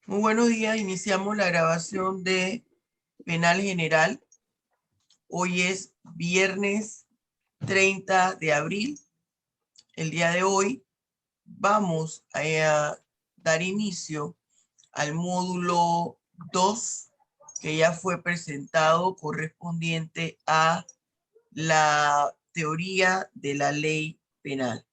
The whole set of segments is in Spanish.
Muy buenos días, iniciamos la grabación de Penal General. Hoy es viernes 30 de abril. El día de hoy vamos a dar inicio al módulo 2 que ya fue presentado correspondiente a la teoría de la ley penal.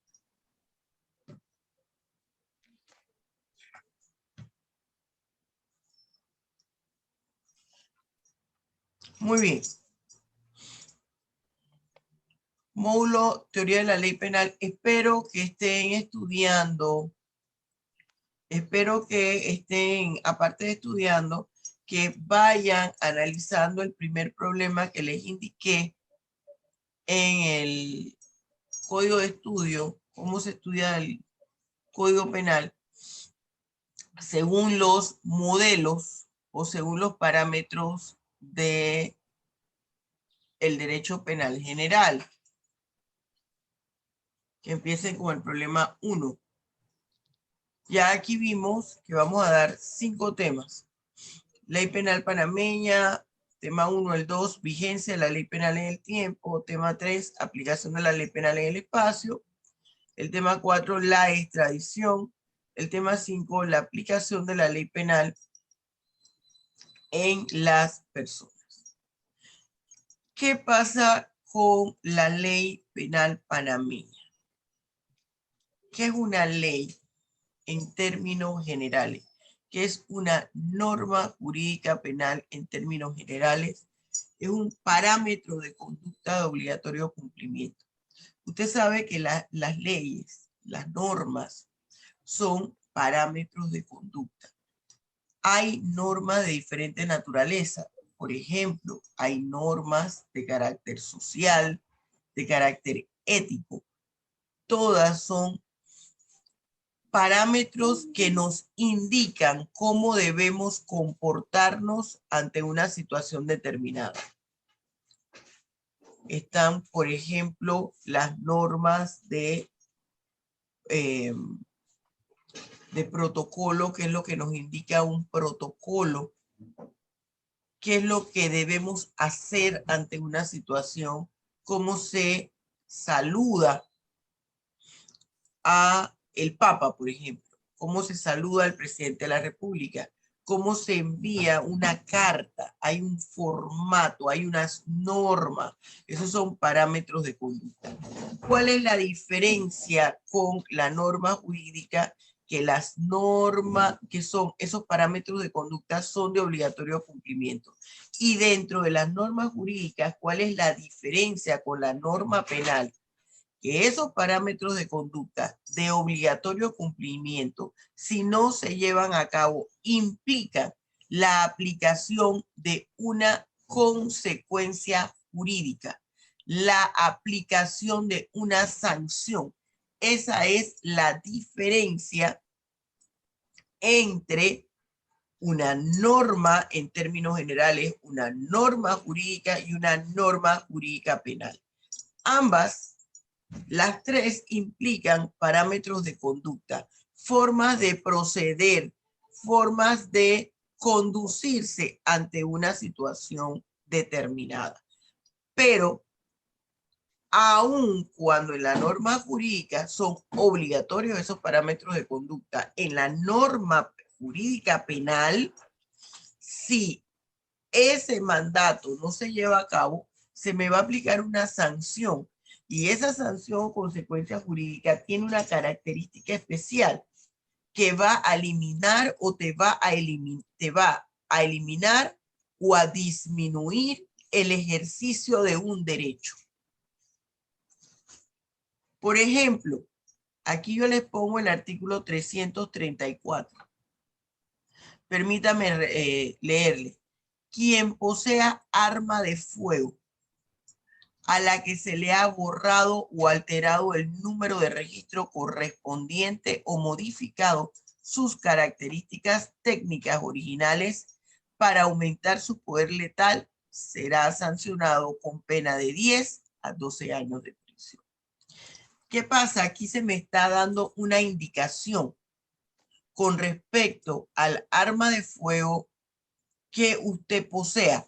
Muy bien. Módulo teoría de la ley penal. Espero que estén estudiando. Espero que estén, aparte de estudiando, que vayan analizando el primer problema que les indiqué en el código de estudio, cómo se estudia el código penal, según los modelos o según los parámetros de el derecho penal general. Que empiecen con el problema 1. Ya aquí vimos que vamos a dar 5 temas. Ley penal panameña, tema 1, el 2, vigencia de la ley penal en el tiempo, tema 3, aplicación de la ley penal en el espacio, el tema 4, la extradición, el tema 5, la aplicación de la ley penal en las personas. ¿Qué pasa con la ley penal panameña? ¿Qué es una ley en términos generales? ¿Qué es una norma jurídica penal en términos generales? Es un parámetro de conducta de obligatorio cumplimiento. Usted sabe que las leyes, las normas, son parámetros de conducta. Hay normas de diferente naturaleza. Por ejemplo, hay normas de carácter social, de carácter ético. Todas son parámetros que nos indican cómo debemos comportarnos ante una situación determinada. Están, por ejemplo, las normas de protocolo, que es lo que nos indica un protocolo, qué es lo que debemos hacer ante una situación, cómo se saluda a el Papa, por ejemplo, cómo se saluda al presidente de la República, cómo se envía una carta, hay un formato, hay unas normas, esos son parámetros de conducta. ¿Cuál es la diferencia con la norma jurídica? Que las normas, que son esos parámetros de conducta, son de obligatorio cumplimiento. Y dentro de las normas jurídicas, ¿cuál es la diferencia con la norma penal? Que esos parámetros de conducta de obligatorio cumplimiento, si no se llevan a cabo, implican la aplicación de una consecuencia jurídica, la aplicación de una sanción. Esa es la diferencia entre una norma en términos generales, una norma jurídica y una norma jurídica penal. Ambas, las tres, implican parámetros de conducta, formas de proceder, formas de conducirse ante una situación determinada. Pero aun cuando en la norma jurídica son obligatorios esos parámetros de conducta, en la norma jurídica penal, si ese mandato no se lleva a cabo, se me va a aplicar una sanción. Y esa sanción o consecuencia jurídica tiene una característica especial que va a eliminar o te va a eliminar o a disminuir el ejercicio de un derecho. Por ejemplo, aquí yo les pongo el artículo 334. Permítame leerle. Quien posea arma de fuego a la que se le ha borrado o alterado el número de registro correspondiente o modificado sus características técnicas originales para aumentar su poder letal, será sancionado con pena de 10 a 12 años de prisión. ¿Qué pasa? Aquí se me está dando una indicación. con respecto al arma de fuego que usted posea.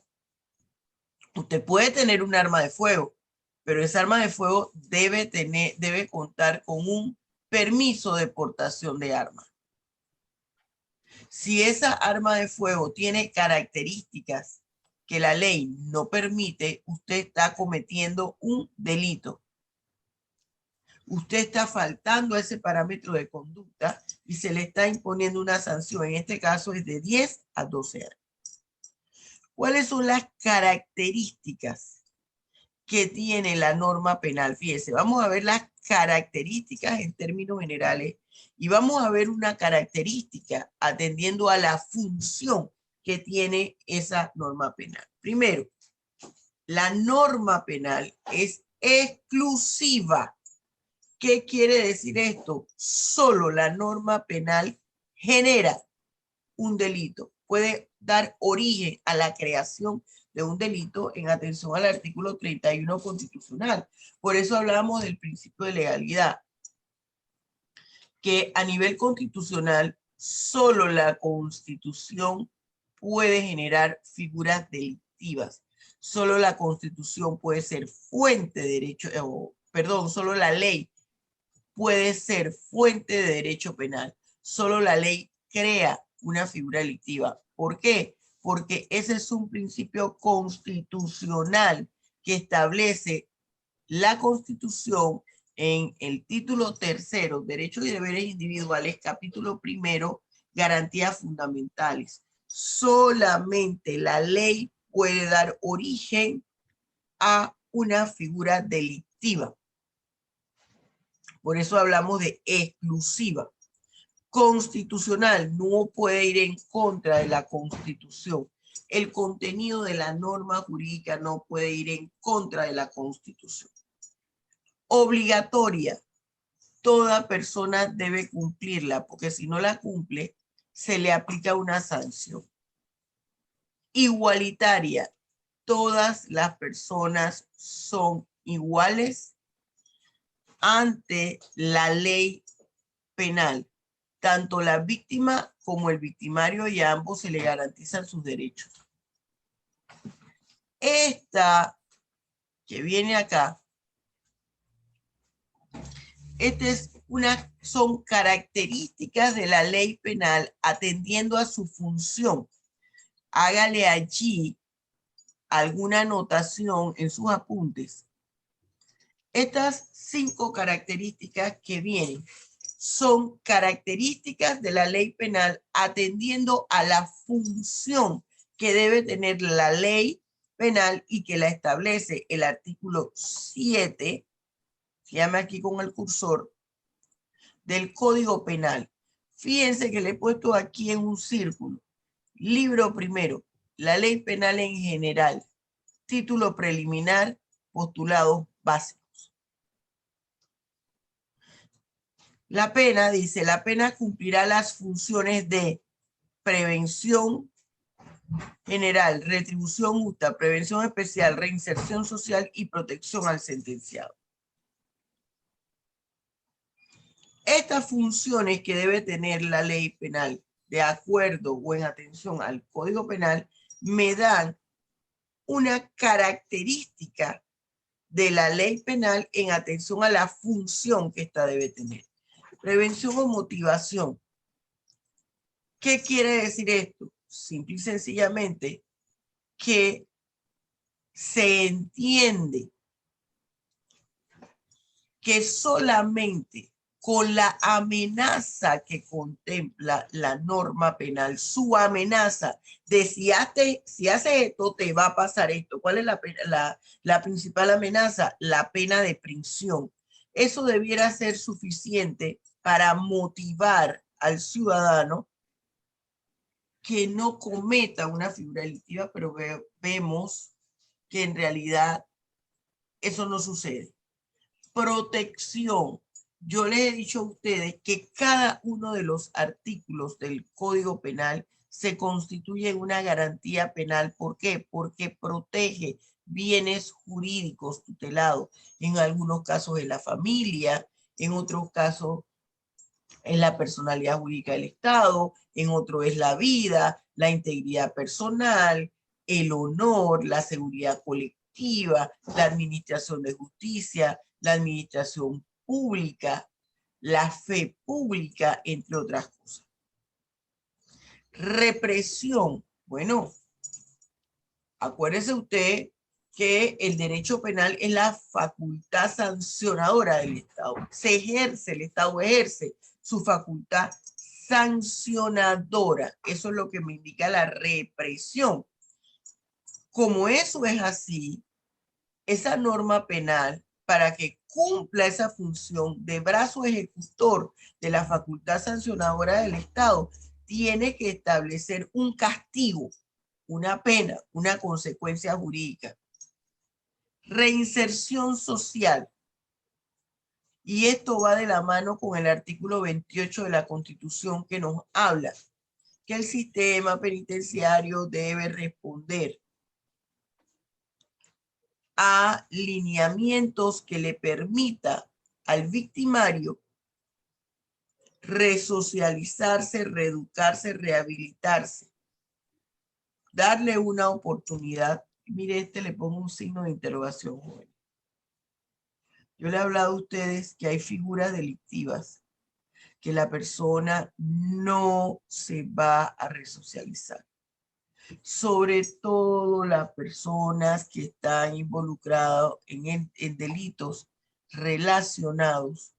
Usted puede tener un arma de fuego, pero esa arma de fuego debe contar con un permiso de portación de arma. Si esa arma de fuego tiene características que la ley no permite, usted está cometiendo un delito. Usted está faltando a ese parámetro de conducta y se le está imponiendo una sanción. En este caso es de 10 a 12 años. ¿Cuáles son las características que tiene la norma penal? Fíjese, vamos a ver las características en términos generales y vamos a ver una característica atendiendo a la función que tiene esa norma penal. Primero, la norma penal es exclusiva. ¿Qué quiere decir esto? Solo la norma penal genera un delito. Puede dar origen a la creación de un delito en atención al artículo 31 constitucional. Por eso hablamos del principio de legalidad, que a nivel constitucional solo la Constitución puede generar figuras delictivas. Solo la Constitución puede ser fuente de derecho, solo la ley puede ser fuente de derecho penal. Solo la ley crea una figura delictiva. ¿Por qué? Porque ese es un principio constitucional que establece la Constitución en el título tercero, Derechos y Deberes Individuales, capítulo primero, Garantías Fundamentales. Solamente la ley puede dar origen a una figura delictiva. Por eso hablamos de exclusiva. Constitucional, no puede ir en contra de la Constitución. El contenido de la norma jurídica no puede ir en contra de la Constitución. Obligatoria, toda persona debe cumplirla, porque si no la cumple, se le aplica una sanción. Igualitaria, todas las personas son iguales ante la ley penal. Tanto la víctima como el victimario, y a ambos se le garantizan sus derechos. Esta que viene acá, son características de la ley penal atendiendo a su función. Hágale allí alguna anotación en sus apuntes. Estas 5 características que vienen son características de la ley penal atendiendo a la función que debe tener la ley penal y que la establece el artículo 7, se llama aquí con el cursor, del Código Penal. Fíjense que le he puesto aquí en un círculo. Libro primero, la ley penal en general. Título preliminar, postulados básicos. La pena, dice, la pena cumplirá las funciones de prevención general, retribución justa, prevención especial, reinserción social y protección al sentenciado. Estas funciones que debe tener la ley penal, de acuerdo o en atención al Código Penal, me dan una característica de la ley penal en atención a la función que ésta debe tener. Prevención o motivación. ¿Qué quiere decir esto? Simple y sencillamente que se entiende que solamente con la amenaza que contempla la norma penal, su amenaza de si haces esto, te va a pasar esto. ¿Cuál es la principal amenaza? La pena de prisión. Eso debiera ser suficiente para motivar al ciudadano que no cometa una figura delictiva, pero vemos que en realidad eso no sucede. Protección. Yo les he dicho a ustedes que cada uno de los artículos del Código Penal se constituye en una garantía penal. ¿Por qué? Porque protege bienes jurídicos tutelados, en algunos casos de la familia, en otros casos En la personalidad jurídica del Estado, en otro es la vida, la integridad personal, el honor, la seguridad colectiva, la administración de justicia, la administración pública, la fe pública, entre otras cosas. Represión. Bueno, acuérdese usted que el derecho penal es la facultad sancionadora del Estado. Se ejerce, el Estado ejerce su facultad sancionadora. Eso es lo que me indica la represión. Como eso es así, esa norma penal, para que cumpla esa función de brazo ejecutor de la facultad sancionadora del Estado, tiene que establecer un castigo, una pena, una consecuencia jurídica. Reinserción social. Y esto va de la mano con el artículo 28 de la Constitución, que nos habla que el sistema penitenciario debe responder a lineamientos que le permita al victimario resocializarse, reeducarse, rehabilitarse, darle una oportunidad. Mire, le pongo un signo de interrogación, joven. Yo le he hablado a ustedes que hay figuras delictivas que la persona no se va a resocializar. Sobre todo las personas que están involucradas en delitos relacionados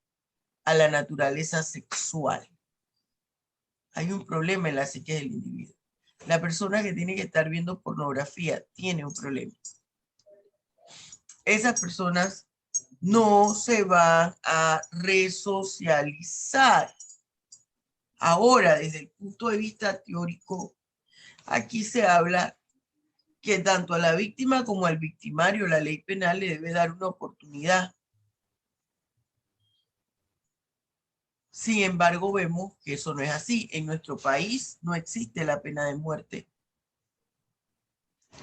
a la naturaleza sexual. Hay un problema en la psique del individuo. La persona que tiene que estar viendo pornografía tiene un problema. Esas personas no se van a resocializar. Ahora, desde el punto de vista teórico, aquí se habla que tanto a la víctima como al victimario la ley penal le debe dar una oportunidad. Sin embargo, vemos que eso no es así. En nuestro país no existe la pena de muerte.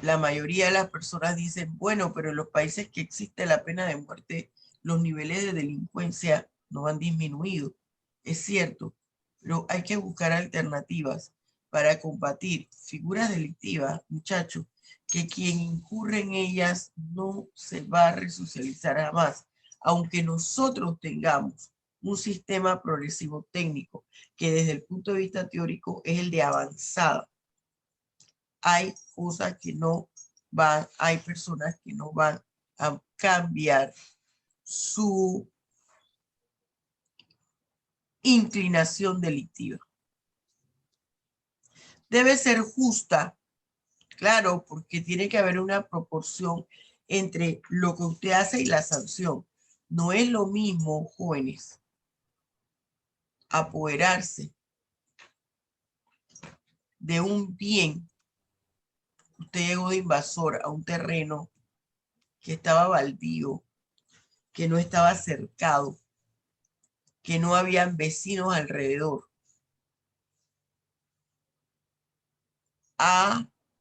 La mayoría de las personas dicen, bueno, pero en los países que existe la pena de muerte, los niveles de delincuencia no han disminuido. Es cierto, pero hay que buscar alternativas para combatir figuras delictivas, muchachos, que quien incurre en ellas no se va a resocializar jamás, aunque nosotros tengamos un sistema progresivo técnico que desde el punto de vista teórico es el de avanzada. Hay cosas que no van, hay personas que no van a cambiar su inclinación delictiva. Debe ser justa, claro, porque tiene que haber una proporción entre lo que usted hace y la sanción. No es lo mismo, jóvenes, apoderarse de un bien. Usted llegó de invasor a un terreno que estaba baldío, que no estaba cercado, que no habían vecinos alrededor.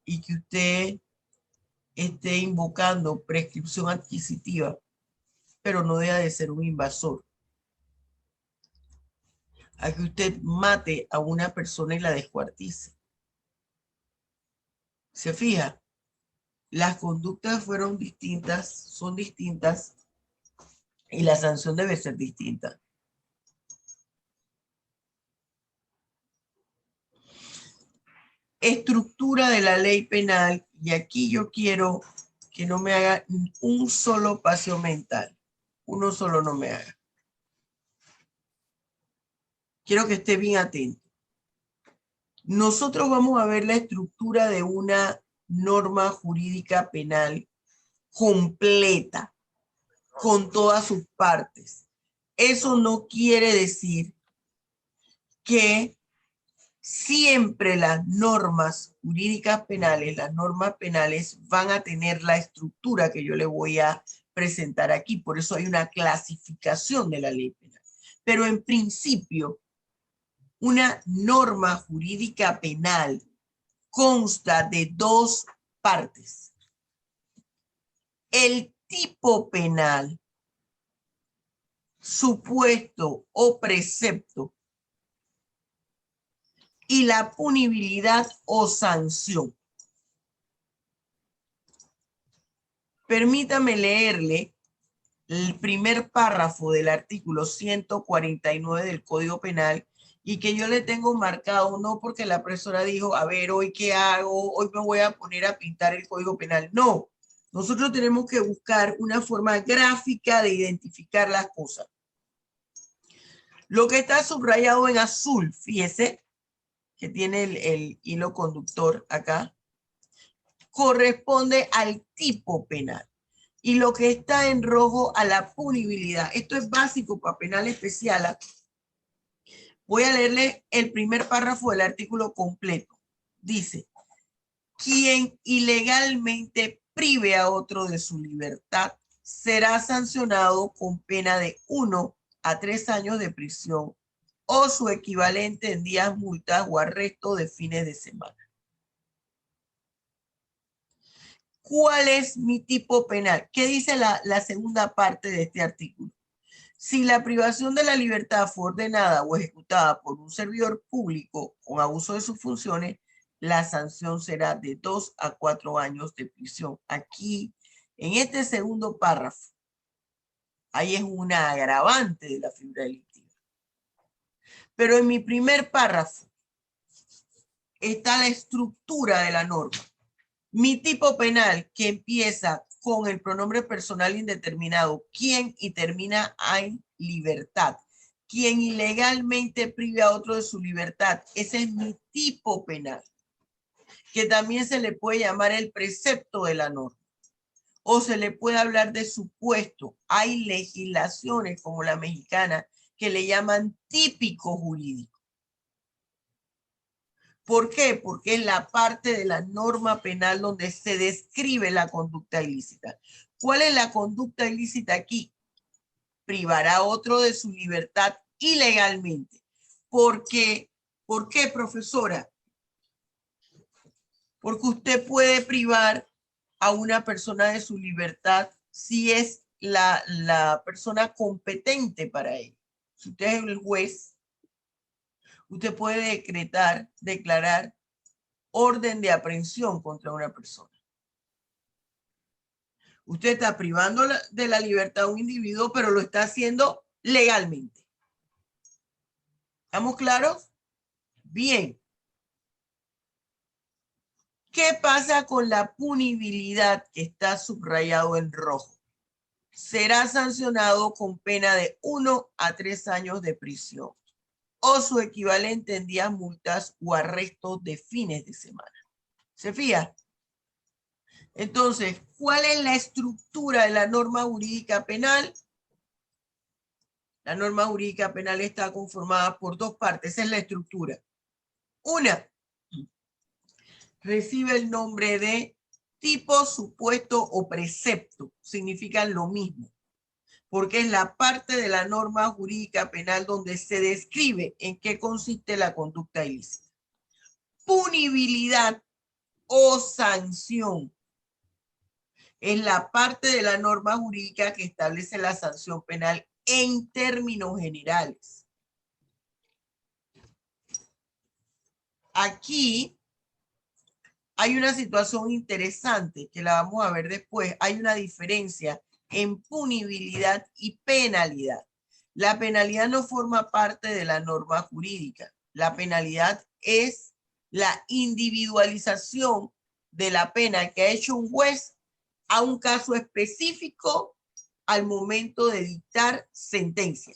Y que usted esté invocando prescripción adquisitiva, pero no deja de ser un invasor. A que usted mate a una persona y la descuartice. ¿Se fija? Las conductas fueron distintas, son distintas, y la sanción debe ser distinta. Estructura de la ley penal, y aquí yo quiero que no me haga un solo paseo mental. Uno solo no me haga. Quiero que esté bien atento. Nosotros vamos a ver la estructura de una norma jurídica penal completa, con todas sus partes. Eso no quiere decir que siempre las normas jurídicas penales, las normas penales van a tener la estructura que yo le voy a presentar aquí. Por eso hay una clasificación de la ley penal. Pero en principio, una norma jurídica penal consta de dos partes. El tipo penal, supuesto o precepto, y la punibilidad o sanción. Permítame leerle el primer párrafo del artículo 149 del Código Penal y que yo le tengo marcado, no porque la profesora dijo, a ver, hoy qué hago, hoy me voy a poner a pintar el Código Penal. No, nosotros tenemos que buscar una forma gráfica de identificar las cosas. Lo que está subrayado en azul, fíjese, que tiene el hilo conductor acá, corresponde al tipo penal. Y lo que está en rojo a la punibilidad. Esto es básico para penal especial. Voy a leerle el primer párrafo del artículo completo. Dice, quien ilegalmente prive a otro de su libertad será sancionado con pena de 1 a 3 años de prisión o su equivalente en días, multas o arresto de fines de semana. ¿Cuál es mi tipo penal? ¿Qué dice la segunda parte de este artículo? Si la privación de la libertad fue ordenada o ejecutada por un servidor público con abuso de sus funciones, la sanción será de 2 a 4 años de prisión. Aquí, en este segundo párrafo, ahí es una agravante de la figura delictiva. Pero en mi primer párrafo está la estructura de la norma. Mi tipo penal, que empieza con el pronombre personal indeterminado, quien, y termina en libertad. Quien ilegalmente prive a otro de su libertad. Ese es mi tipo penal, que también se le puede llamar el precepto de la norma. O se le puede hablar de supuesto. Hay legislaciones como la mexicana que le llaman típico jurídico. ¿Por qué? Porque es la parte de la norma penal donde se describe la conducta ilícita. ¿Cuál es la conducta ilícita aquí? Privar a otro de su libertad ilegalmente. ¿Por qué, profesora? Porque usted puede privar a una persona de su libertad si es la persona competente para ello. Si usted es el juez, usted puede declarar orden de aprehensión contra una persona. Usted está privando de la libertad a un individuo, pero lo está haciendo legalmente. ¿Estamos claros? Bien. ¿Qué pasa con la punibilidad que está subrayado en rojo? Será sancionado con pena de 1 a 3 años de prisión o su equivalente en días, multas o arrestos de fines de semana. ¿Se fija? Entonces, ¿cuál es la estructura de la norma jurídica penal? La norma jurídica penal está conformada por dos partes. Esa es la estructura. Una, recibe el nombre de tipo, supuesto o precepto. Significan lo mismo, porque es la parte de la norma jurídica penal donde se describe en qué consiste la conducta ilícita. Punibilidad o sanción es la parte de la norma jurídica que establece la sanción penal en términos generales. Aquí hay una situación interesante que la vamos a ver después. Hay una diferencia en punibilidad y penalidad. La penalidad no forma parte de la norma jurídica. La penalidad es la individualización de la pena que ha hecho un juez a un caso específico al momento de dictar sentencia.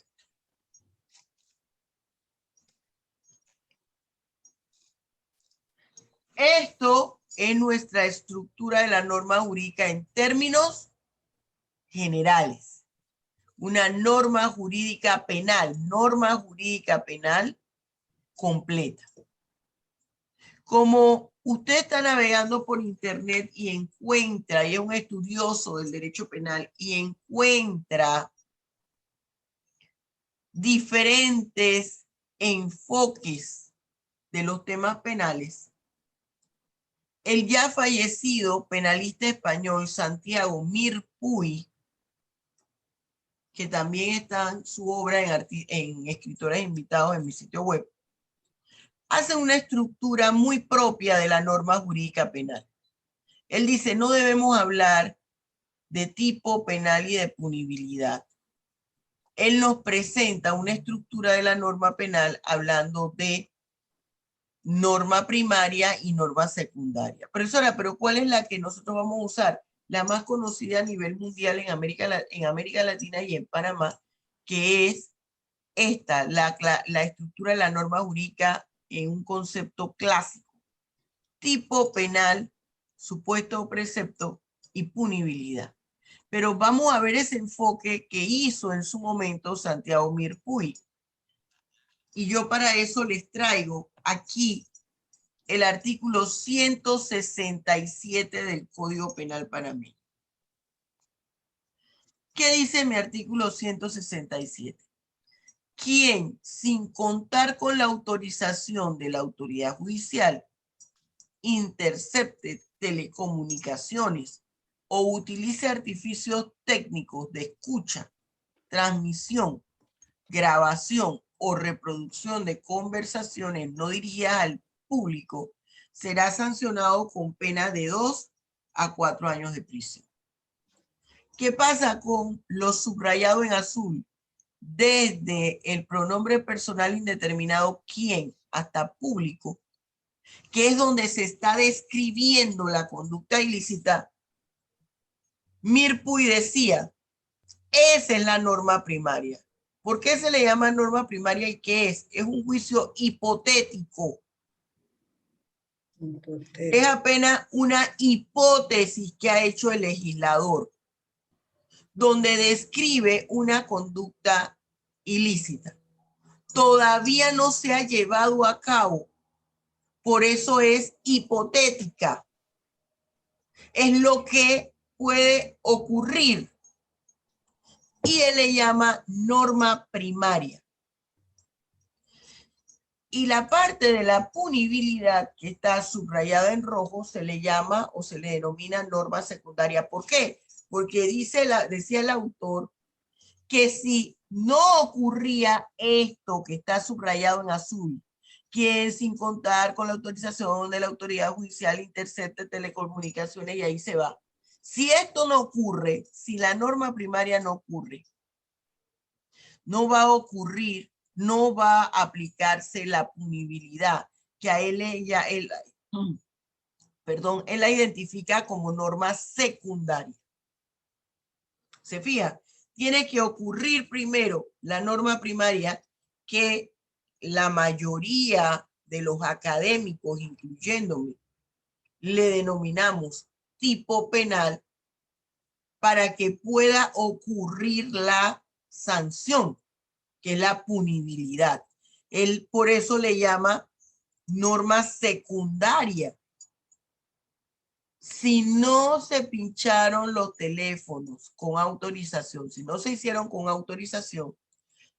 Esto es nuestra estructura de la norma jurídica en términos generales. Una norma jurídica penal completa. Como usted está navegando por internet y encuentra, y es un estudioso del derecho penal, y encuentra diferentes enfoques de los temas penales, el ya fallecido penalista español Santiago Mir Puy, que también está en su obra en escritores invitados en mi sitio web, hace una estructura muy propia de la norma jurídica penal. Él dice, no debemos hablar de tipo penal y de punibilidad. Él nos presenta una estructura de la norma penal hablando de norma primaria y norma secundaria. Profesora, pero ¿cuál es la que nosotros vamos a usar? La más conocida a nivel mundial en América Latina y en Panamá, que es esta, la estructura de la norma jurídica en un concepto clásico. Tipo penal, supuesto o precepto y punibilidad. Pero vamos a ver ese enfoque que hizo en su momento Santiago Mirpuy. Y yo para eso les traigo aquí el artículo 167 del Código Penal panameño. ¿Qué dice mi artículo 167? Quien, sin contar con la autorización de la autoridad judicial, intercepte telecomunicaciones o utilice artificios técnicos de escucha, transmisión, grabación o reproducción de conversaciones no dirigidas al público, será sancionado con pena de 2 a 4 años de prisión. ¿Qué pasa con lo subrayado en azul? Desde el pronombre personal indeterminado quién hasta público, que es donde se está describiendo la conducta ilícita. Mirpuy decía, esa es la norma primaria. ¿Por qué se le llama norma primaria y qué es? Es un juicio hipotético. Es apenas una hipótesis que ha hecho el legislador, donde describe una conducta ilícita. Todavía no se ha llevado a cabo, por eso es hipotética. Es lo que puede ocurrir. Y él le llama norma primaria. Y la parte de la punibilidad que está subrayada en rojo se le llama o se le denomina norma secundaria. ¿Por qué? Porque decía el autor que si no ocurría esto que está subrayado en azul, que sin contar con la autorización de la autoridad judicial intercepte telecomunicaciones y ahí se va. Si esto no ocurre, si la norma primaria no ocurre, no va a ocurrir, no va a aplicarse la punibilidad que a él la identifica como norma secundaria. ¿Se fija? Tiene que ocurrir primero la norma primaria que la mayoría de los académicos, incluyéndome, le denominamos tipo penal para que pueda ocurrir la sanción, que es la punibilidad. Él por eso le llama norma secundaria. Si no se pincharon los teléfonos con autorización, si no se hicieron con autorización,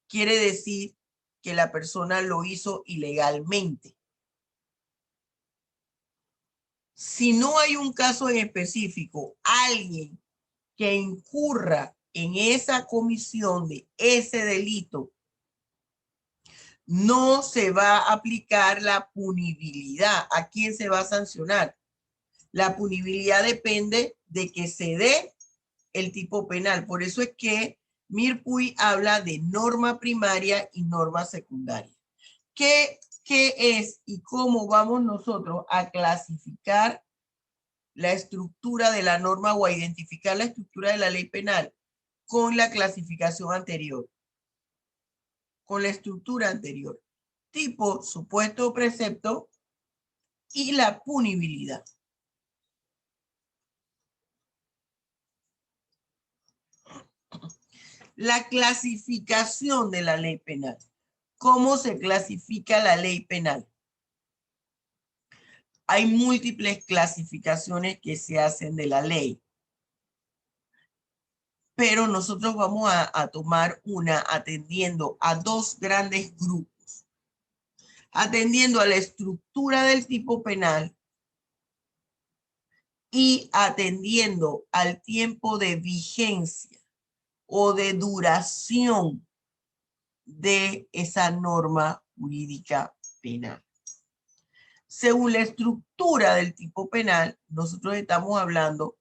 quiere decir que la persona lo hizo ilegalmente. Si no hay un caso en específico, alguien que incurra en esa comisión de ese delito, no se va a aplicar la punibilidad. ¿A quién se va a sancionar? La punibilidad depende de que se dé el tipo penal. Por eso es que Mirpuy habla de norma primaria y norma secundaria. ¿Qué es y cómo vamos nosotros a clasificar la estructura de la norma o a identificar la estructura de la ley penal? Con la clasificación anterior, con la estructura anterior. Tipo, supuesto o precepto y la punibilidad. La clasificación de la ley penal. ¿Cómo se clasifica la ley penal? Hay múltiples clasificaciones que se hacen de la ley, pero nosotros vamos a tomar una atendiendo a dos grandes grupos, atendiendo a la estructura del tipo penal y atendiendo al tiempo de vigencia o de duración de esa norma jurídica penal. Según la estructura del tipo penal, nosotros estamos hablando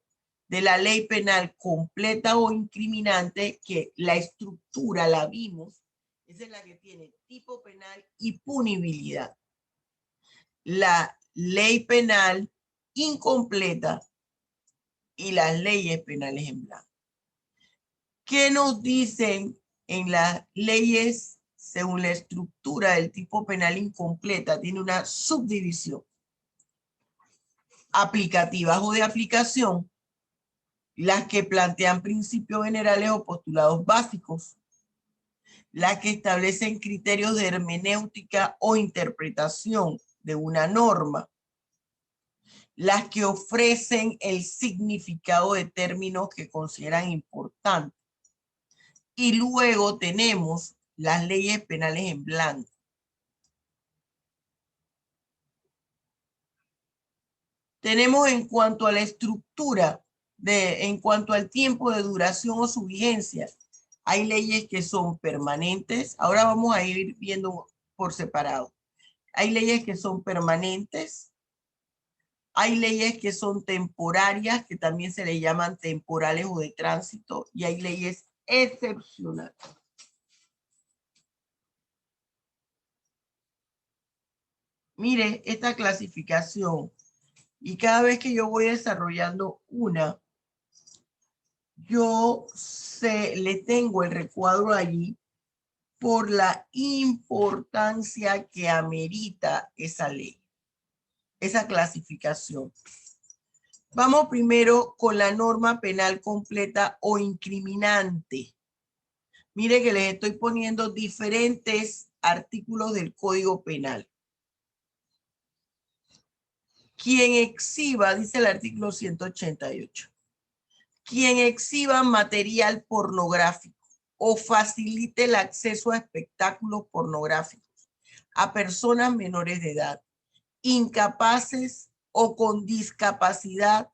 de la ley penal completa o incriminante, que la estructura la vimos, esa es la que tiene tipo penal y punibilidad. La ley penal incompleta y las leyes penales en blanco. ¿Qué nos dicen en las leyes según la estructura del tipo penal incompleta? Tiene una subdivisión. Aplicativas o de aplicación, las que plantean principios generales o postulados básicos, las que establecen criterios de hermenéutica o interpretación de una norma, las que ofrecen el significado de términos que consideran importantes. Y luego tenemos las leyes penales en blanco. Tenemos en cuanto a la estructura, en cuanto al tiempo de duración o su vigencia, hay leyes que son permanentes. Ahora vamos a ir viendo por separado. Hay leyes que son permanentes. Hay leyes que son temporarias, que también se le llaman temporales o de tránsito. Y hay leyes excepcionales. Mire esta clasificación. Y cada vez que yo voy desarrollando una, yo le tengo el recuadro allí por la importancia que amerita esa ley, esa clasificación. Vamos primero con la norma penal completa o incriminante. Mire que les estoy poniendo diferentes artículos del Código Penal. Quien exhiba, dice el artículo 188, quien exhiba material pornográfico o facilite el acceso a espectáculos pornográficos a personas menores de edad, incapaces o con discapacidad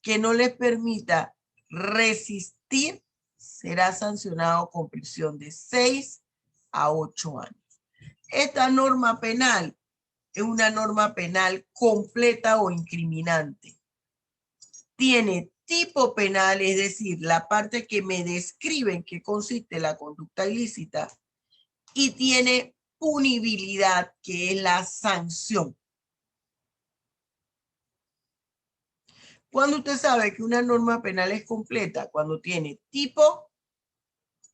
que no les permita resistir, será sancionado con prisión de 6 a 8 años. Esta norma penal es una norma penal completa o incriminante. Tiene tipo penal, es decir, la parte que me describe en qué consiste la conducta ilícita, y tiene punibilidad, que es la sanción. Cuando usted sabe que una norma penal es completa, cuando tiene tipo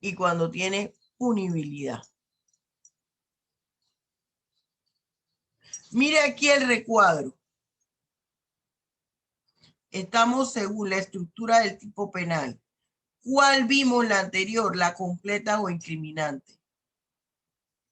y cuando tiene punibilidad. Mire aquí el recuadro. Estamos según la estructura del tipo penal. ¿Cuál vimos la anterior, la completa o incriminante?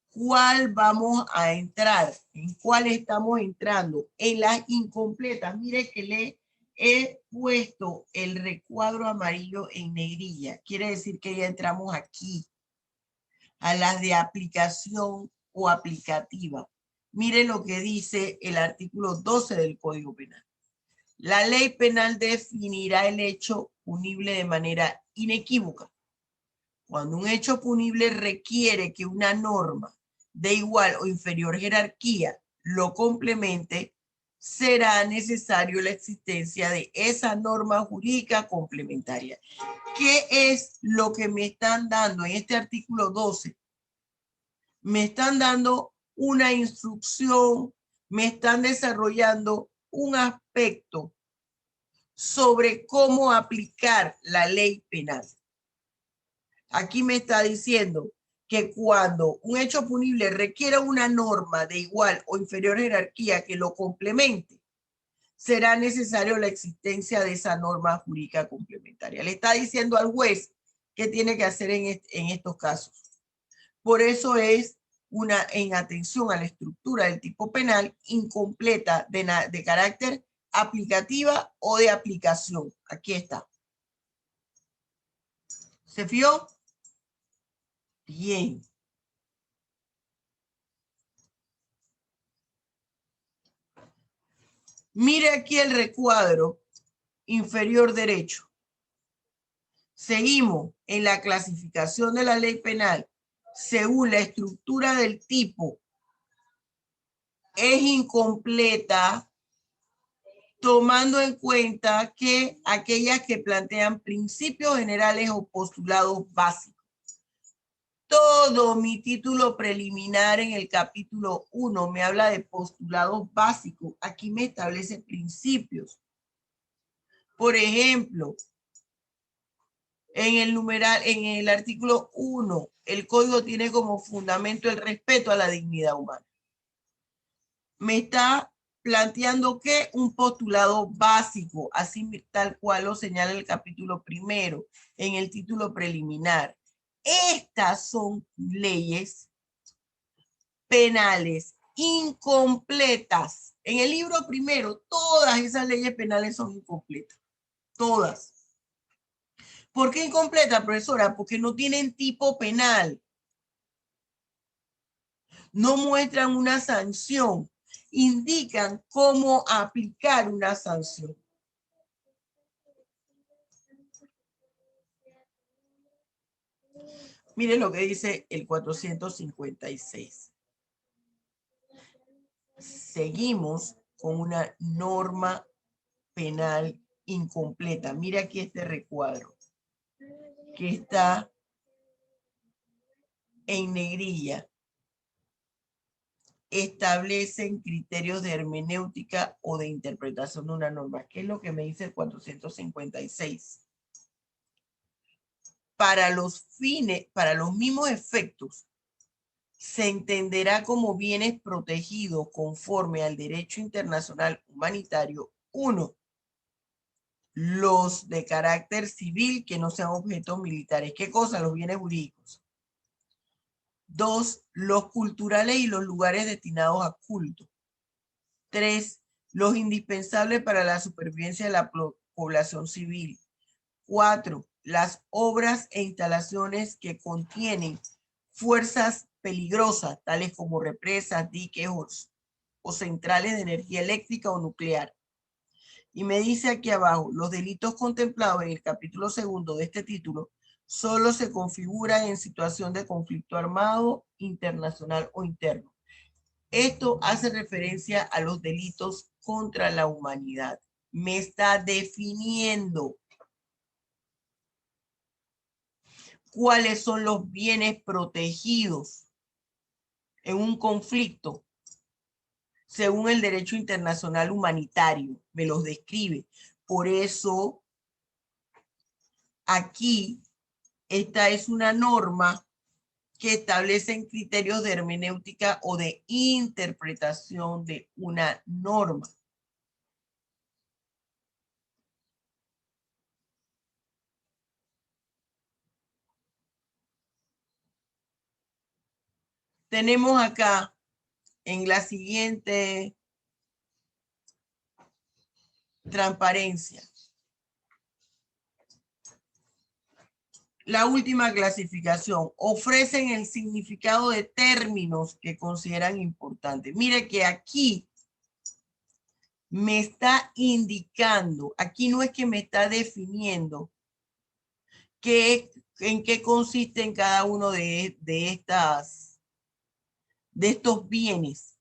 ¿Cuál vamos a entrar? ¿En cuál estamos entrando? En las incompletas. Mire que le he puesto el recuadro amarillo en negrilla. Quiere decir que ya entramos aquí, a las de aplicación o aplicativa. Mire lo que dice el artículo 12 del Código Penal. La ley penal definirá el hecho punible de manera inequívoca. Cuando un hecho punible requiere que una norma de igual o inferior jerarquía lo complemente, será necesario la existencia de esa norma jurídica complementaria. ¿Qué es lo que me están dando en este artículo 12? Me están dando una instrucción, me están desarrollando un aspecto sobre cómo aplicar la ley penal. Aquí me está diciendo que cuando un hecho punible requiera una norma de igual o inferior jerarquía que lo complemente, será necesario la existencia de esa norma jurídica complementaria. Le está diciendo al juez qué tiene que hacer en estos casos. Por eso es en atención a la estructura del tipo penal incompleta de carácter aplicativa o de aplicación. Aquí está. ¿Se fijó? Bien. Mire aquí el recuadro inferior derecho. Seguimos en la clasificación de la ley penal según la estructura del tipo es incompleta, tomando en cuenta que aquellas que plantean principios generales o postulados básicos. Todo mi título preliminar en el capítulo 1 me habla de postulados básicos. Aquí me establece principios. Por ejemplo, en el artículo 1, el código tiene como fundamento el respeto a la dignidad humana. Me está planteando que un postulado básico, así tal cual lo señala el capítulo 1 en el título preliminar. Estas son leyes penales incompletas. En el libro 1, todas esas leyes penales son incompletas. Todas. ¿Por qué incompleta, profesora? Porque no tienen tipo penal. No muestran una sanción. Indican cómo aplicar una sanción. Miren lo que dice el 456. Seguimos con una norma penal incompleta. Mira aquí este recuadro que está en negrilla. Establecen criterios de hermenéutica o de interpretación de una norma. ¿Qué es lo que me dice el 456? Para los fines, para los mismos efectos, se entenderá como bienes protegidos conforme al derecho internacional humanitario. 1. Los de carácter civil que no sean objetos militares. ¿Qué cosa? Los bienes jurídicos. 2. Los culturales y los lugares destinados a culto. 3. Los indispensables para la supervivencia de la población civil. 4. Las obras e instalaciones que contienen fuerzas peligrosas, tales como represas, diques o centrales de energía eléctrica o nuclear. Y me dice aquí abajo, los delitos contemplados en el capítulo 2 de este título solo se configuran en situación de conflicto armado, internacional o interno. Esto hace referencia a los delitos contra la humanidad. Me está definiendo cuáles son los bienes protegidos en un conflicto según el derecho internacional humanitario. Me los describe. Por eso, aquí, esta es una norma que establece criterios de hermenéutica o de interpretación de una norma. Tenemos acá en la siguiente transparencia la última clasificación. Ofrecen el significado de términos que consideran importantes. Mire que aquí me está indicando, aquí no es que me está definiendo en qué consiste en cada uno de estos bienes.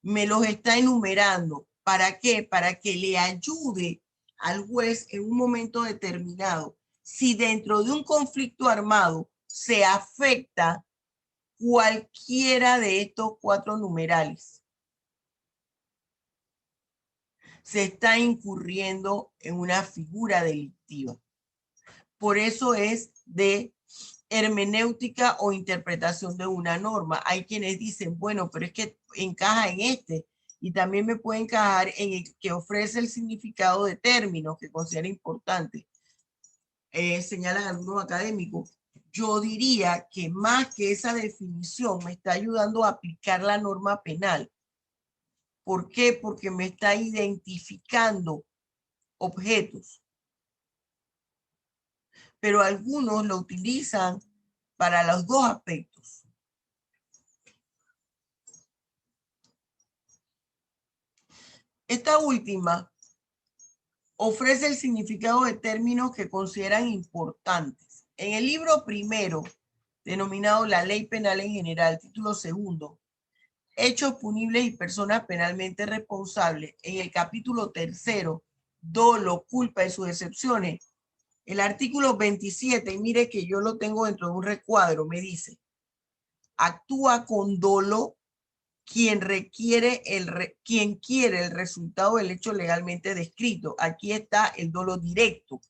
Me los está enumerando. ¿Para qué? Para que le ayude al juez en un momento determinado. Si dentro de un conflicto armado se afecta cualquiera de estos 4 numerales, se está incurriendo en una figura delictiva. Por eso es de hermenéutica o interpretación de una norma. Hay quienes dicen, bueno, pero es que encaja en este y también me puede encajar en el que ofrece el significado de términos que considera importante. Señalan algunos académicos. Yo diría que más que esa definición me está ayudando a aplicar la norma penal. ¿Por qué? Porque me está identificando objetos. Pero algunos lo utilizan para los dos aspectos. Esta última ofrece el significado de términos que consideran importantes. En el libro 1, denominado La Ley Penal en General, título 2, hechos punibles y personas penalmente responsables, en el capítulo 3, dolo, culpa y sus excepciones, el artículo 27, y mire que yo lo tengo dentro de un recuadro, me dice, actúa con dolo quien quien quiere el resultado del hecho legalmente descrito. Aquí está el dolo directo.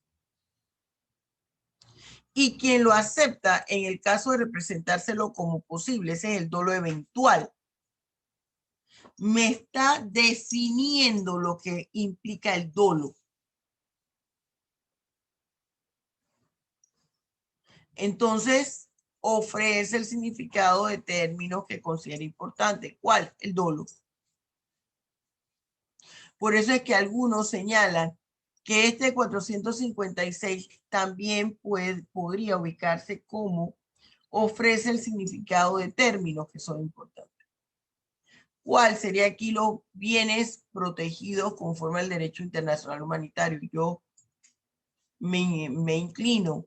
Y quien lo acepta en el caso de representárselo como posible, ese es el dolo eventual. Me está definiendo lo que implica el dolo. Entonces, ofrece el significado de términos que considera importante. ¿Cuál? El dolo. Por eso es que algunos señalan que este 456 también podría ubicarse como ofrece el significado de términos que son importantes. ¿Cuál sería aquí los bienes protegidos conforme al derecho internacional humanitario? Yo me inclino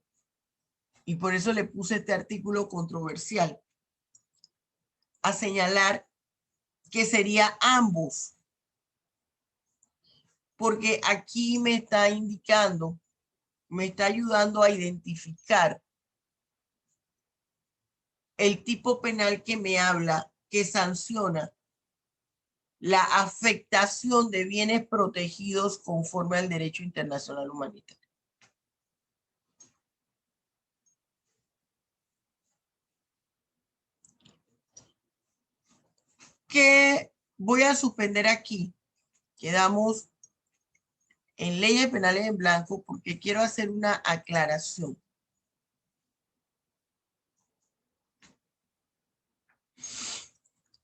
y por eso le puse este artículo controversial a señalar que sería ambos, porque aquí me está indicando, me está ayudando a identificar el tipo penal que me habla, que sanciona la afectación de bienes protegidos conforme al derecho internacional humanitario. Que voy a suspender aquí. Quedamos en leyes penales en blanco porque quiero hacer una aclaración.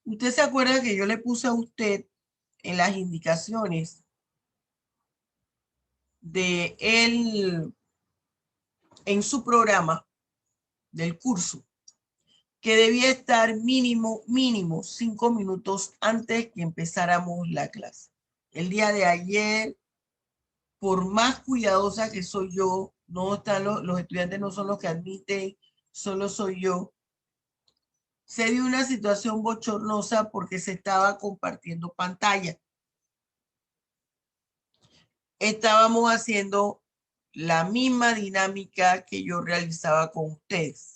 Usted se acuerda que yo le puse a usted en las indicaciones de él en su programa del curso que debía estar mínimo 5 minutos antes que empezáramos la clase. El día de ayer, por más cuidadosa que soy yo, no están los estudiantes no son los que admiten, solo soy yo. Se dio una situación bochornosa porque se estaba compartiendo pantalla. Estábamos haciendo la misma dinámica que yo realizaba con ustedes.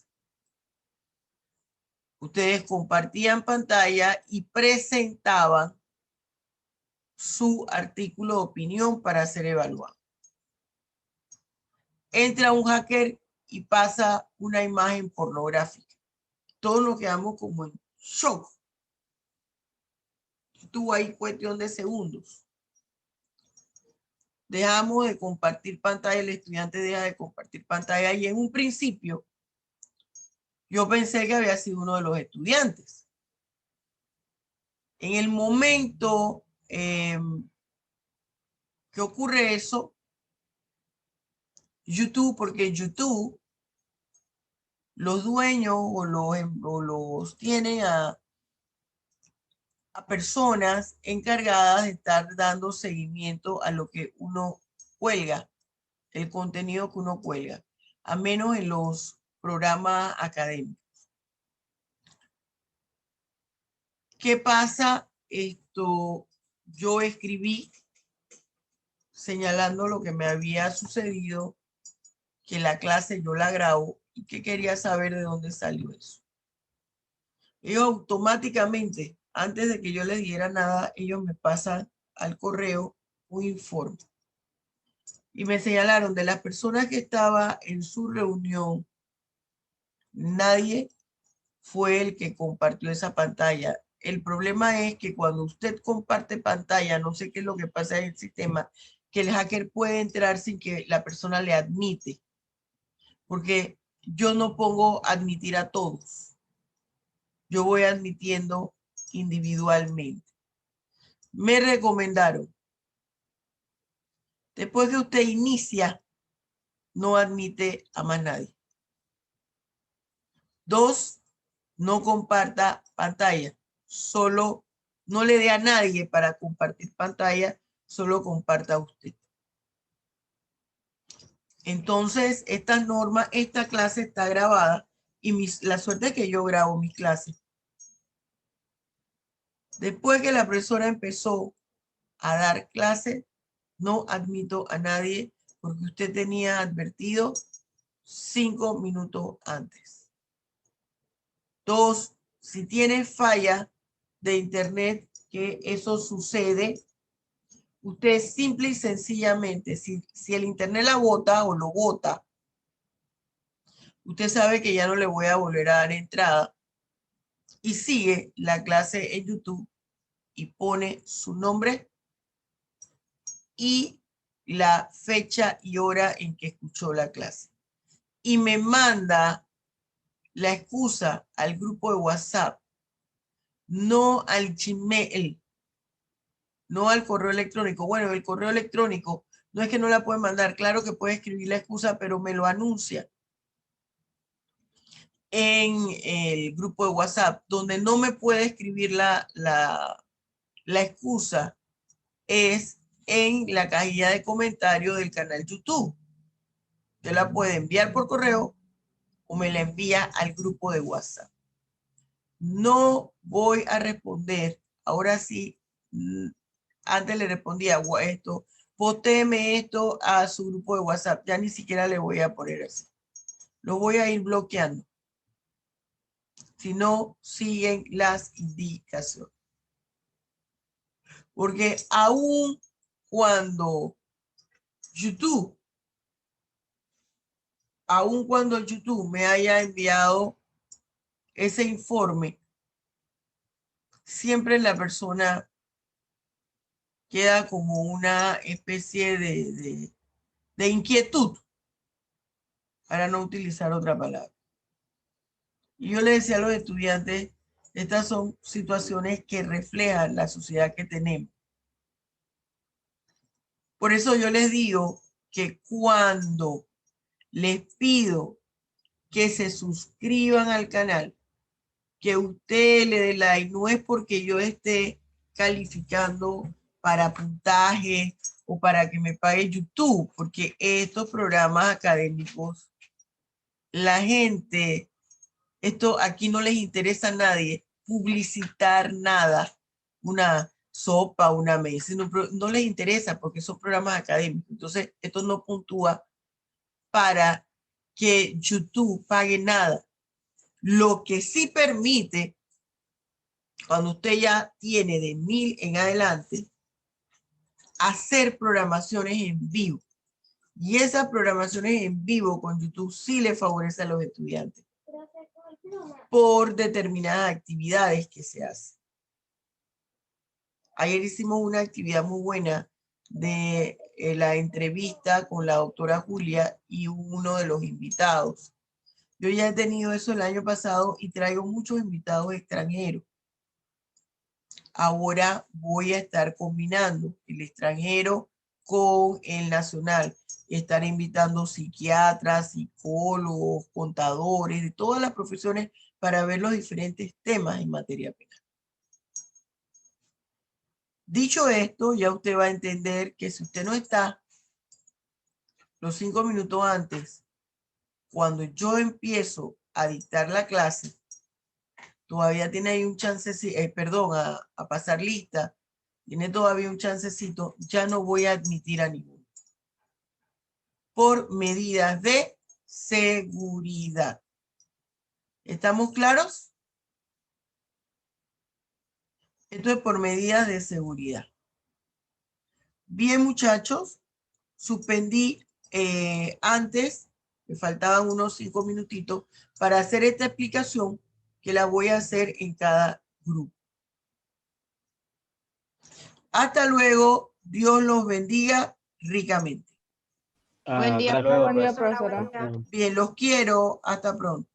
Ustedes compartían pantalla y presentaban su artículo de opinión para ser evaluado. Entra un hacker y pasa una imagen pornográfica. Todos nos quedamos como en shock. Estuvo ahí cuestión de segundos. Dejamos de compartir pantalla, el estudiante deja de compartir pantalla y en un principio yo pensé que había sido uno de los estudiantes. En el momento que ocurre eso, YouTube, porque YouTube, los dueños o los tienen a personas encargadas de estar dando seguimiento a lo que uno cuelga, el contenido que uno cuelga, a menos en los programas académicos. ¿Qué pasa? Yo escribí señalando lo que me había sucedido, que la clase yo la grabo y que quería saber de dónde salió eso. Ellos automáticamente, antes de que yo les diera nada, ellos me pasan al correo un informe. Y me señalaron de las personas que estaba en su reunión, nadie fue el que compartió esa pantalla. El problema es que cuando usted comparte pantalla, no sé qué es lo que pasa en el sistema, que el hacker puede entrar sin que la persona le admite. Porque yo no pongo admitir a todos. Yo voy admitiendo individualmente. Me recomendaron, después que usted inicia, no admite a más nadie. 2, no comparta pantalla. Solo no le dé a nadie para compartir pantalla, solo comparta usted. Entonces, esta norma, esta clase está grabada y la suerte es que yo grabo mis clases. Después que la profesora empezó a dar clase, no admito a nadie porque usted tenía advertido 5 minutos antes. 2, si tiene falla de internet, que eso sucede, usted simple y sencillamente, si el internet la bota o lo bota, usted sabe que ya no le voy a volver a dar entrada y sigue la clase en YouTube y pone su nombre y la fecha y hora en que escuchó la clase. Y me manda la excusa al grupo de WhatsApp, no al Gmail, no al correo electrónico. Bueno, el correo electrónico no es que no la puede mandar, claro que puede escribir la excusa, pero me lo anuncia en el grupo de WhatsApp. Donde no me puede escribir la excusa es en la cajilla de comentarios del canal YouTube. Usted la puede enviar por correo o me la envía al grupo de WhatsApp. No voy a responder. Ahora sí, antes le respondía esto, postéeme esto a su grupo de WhatsApp. Ya ni siquiera le voy a poner así. Lo voy a ir bloqueando. Si no siguen las indicaciones. Porque aún cuando YouTube me haya enviado ese informe, siempre la persona queda como una especie de inquietud, para no utilizar otra palabra. Y yo le decía a los estudiantes, estas son situaciones que reflejan la sociedad que tenemos. Por eso yo les digo que cuando les pido que se suscriban al canal, que usted le dé like, no es porque yo esté calificando para puntaje o para que me pague YouTube, porque estos programas académicos, la gente, esto aquí no les interesa a nadie publicitar nada, una sopa, una mesa, no les interesa porque son programas académicos. Entonces, esto no puntúa para que YouTube pague nada. Lo que sí permite, cuando usted ya tiene de 1000 en adelante, hacer programaciones en vivo. Y esas programaciones en vivo con YouTube sí le favorece a los estudiantes por determinadas actividades que se hacen. Ayer hicimos una actividad muy buena de la entrevista con la doctora Julia y uno de los invitados. Yo ya he tenido eso el año pasado y traigo muchos invitados extranjeros. Ahora voy a estar combinando el extranjero con el nacional. Estar invitando psiquiatras, psicólogos, contadores, de todas las profesiones para ver los diferentes temas en materia penal. Dicho esto, ya usted va a entender que si usted no está los 5 minutos antes, cuando yo empiezo a dictar la clase, todavía tiene ahí un chancecito, a pasar lista, tiene todavía un chancecito, ya no voy a admitir a ninguno. Por medidas de seguridad. ¿Estamos claros? Esto es por medidas de seguridad. Bien, muchachos, suspendí antes, me faltaban unos 5 minutitos para hacer esta explicación que la voy a hacer en cada grupo. Hasta luego, Dios los bendiga ricamente. Buen día, Gracias, buen día, profesora. Bien, los quiero, hasta pronto.